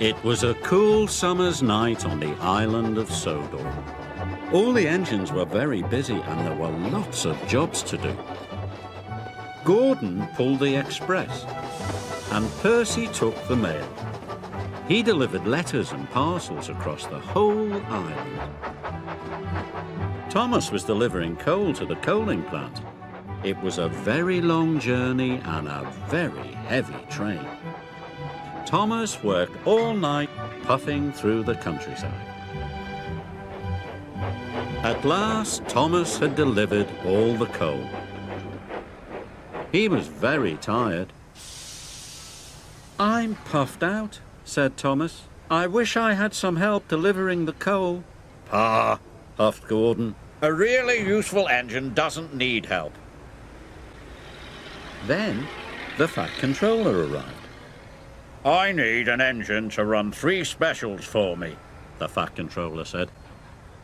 It was a cool summer's night on the island of Sodor. All the engines were very busy and there were lots of jobs to do. Gordon pulled the express and Percy took the mail. He delivered letters and parcels across the whole island. Thomas was delivering coal to the coaling plant. It was a very long journey and a very heavy train. Thomas worked all night puffing through the countryside. At last, Thomas had delivered all the coal. He was very tired. "I'm puffed out," said Thomas. "I wish I had some help delivering the coal." "Ah," huffed Gordon. "a really useful engine doesn't need help." Then the Fat Controller arrived. "I need an engine to run 3 specials for me," the Fat Controller said.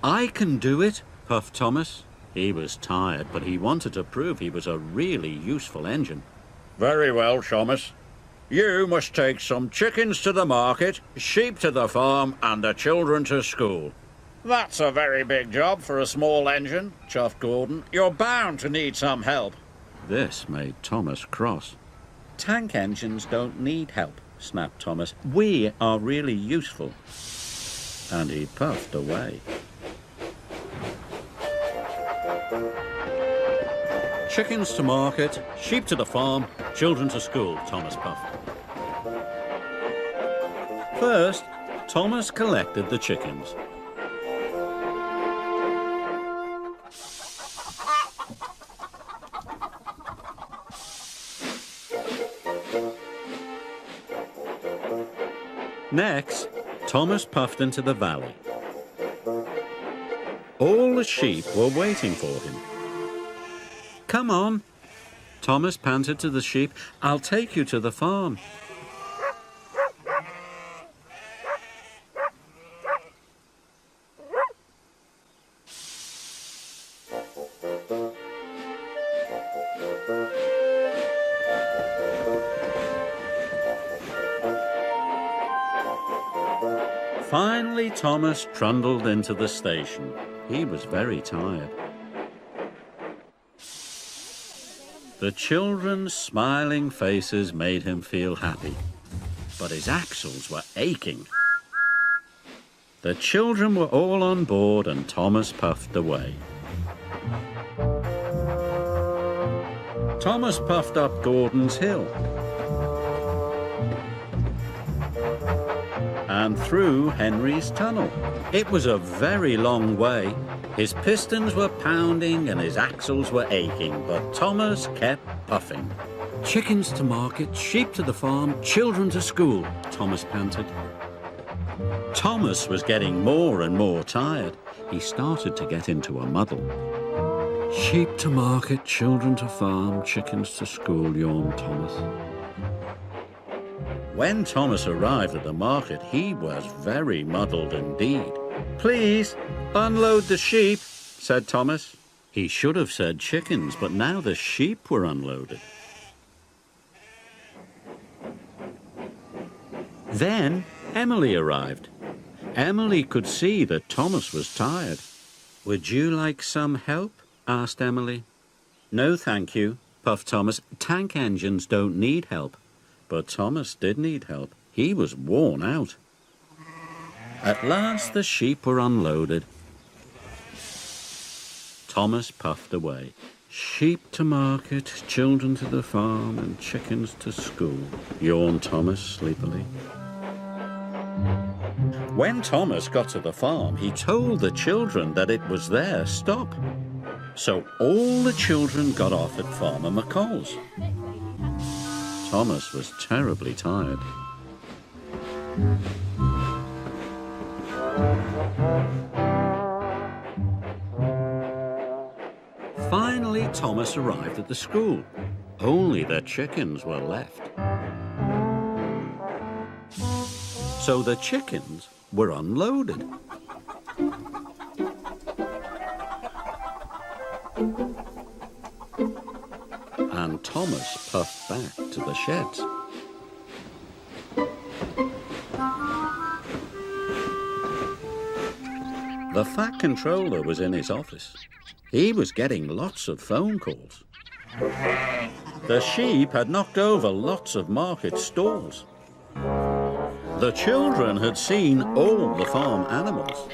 "I can do it," puffed Thomas. He was tired, but he wanted to prove he was a really useful engine. "Very well, Thomas. You must take some chickens to the market, sheep to the farm, and the children to school." "That's a very big job for a small engine," chuffed Gordon. "You're bound to need some help." This made Thomas cross. "Tank engines don't need help," snapped Thomas. "We are really useful." And he puffed away. "Chickens to market, sheep to the farm, children to school," Thomas puffed. First, Thomas collected the chickens. Next, Thomas puffed into the valley. All the sheep were waiting for him. "Come on," Thomas panted to the sheep. "I'll take you to the farm." Finally, Thomas trundled into the station. He was very tired. The children's smiling faces made him feel happy, but his axles were aching. The children were all on board and Thomas puffed away. Thomas puffed up Gordon's Hill and through Henry's Tunnel. It was a very long way. His pistons were pounding and his axles were aching, but Thomas kept puffing. "Chickens to market, sheep to the farm, children to school," Thomas panted. Thomas was getting more and more tired. He started to get into a muddle. "Sheep to market, children to farm, chickens to school," yawned Thomas. When Thomas arrived at the market, he was very muddled indeed. "Please, unload the sheep," said Thomas. He should have said chickens, but now the sheep were unloaded. Then Emily arrived. Emily could see that Thomas was tired. "Would you like some help?" asked Emily. "No, thank you," puffed Thomas. "Tank engines don't need help." But Thomas did need help. He was worn out. At last the sheep were unloaded. Thomas puffed away. "Sheep to market, children to the farm, and chickens to school," yawned Thomas sleepily. When Thomas got to the farm, he told the children that it was their stop. So all the children got off at Farmer McColl's. Thomas was terribly tired. Finally, Thomas arrived at the school. Only the chickens were left. So the chickens were unloaded. And Thomas puffed back to the sheds. The Fat Controller was in his office. He was getting lots of phone calls. The sheep had knocked over lots of market stalls. The children had seen all the farm animals.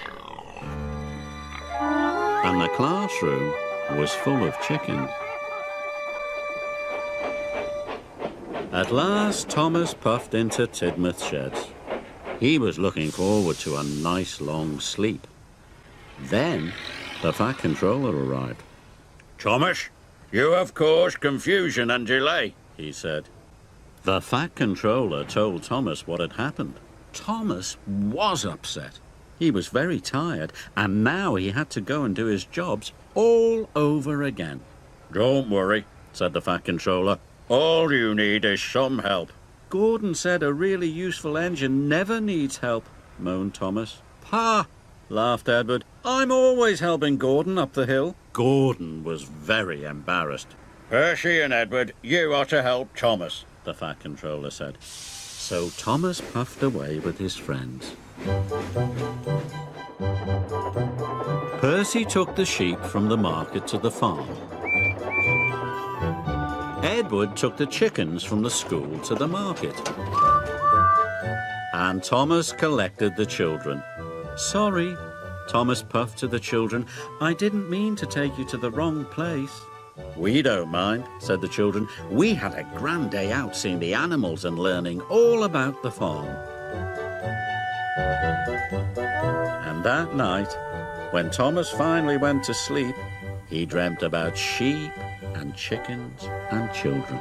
And the classroom was full of chickens. At last, Thomas puffed into Tidmouth Sheds. He was looking forward to a nice long sleep. Then, the Fat Controller arrived. Thomas, you have caused confusion and delay, he said. The Fat Controller told Thomas what had happened. Thomas was upset. He was very tired, and now he had to go and do his jobs all over again. Don't worry, said the Fat Controller. All you need is some help. Gordon said a really useful engine never needs help, moaned Thomas. Ha! Laughed Edward. I'm always helping Gordon up the hill. Gordon was very embarrassed. Percy and Edward, you are to help Thomas, the Fat Controller said. So Thomas puffed away with his friends. Percy took the sheep from the market to the farm. Edward took the chickens from the school to the market. And Thomas collected the children. Sorry, Thomas puffed to the children. I didn't mean to take you to the wrong place. We don't mind, said the children. We had a grand day out seeing the animals and learning all about the farm. And that night, when Thomas finally went to sleep, he dreamt about sheep and chickens and children.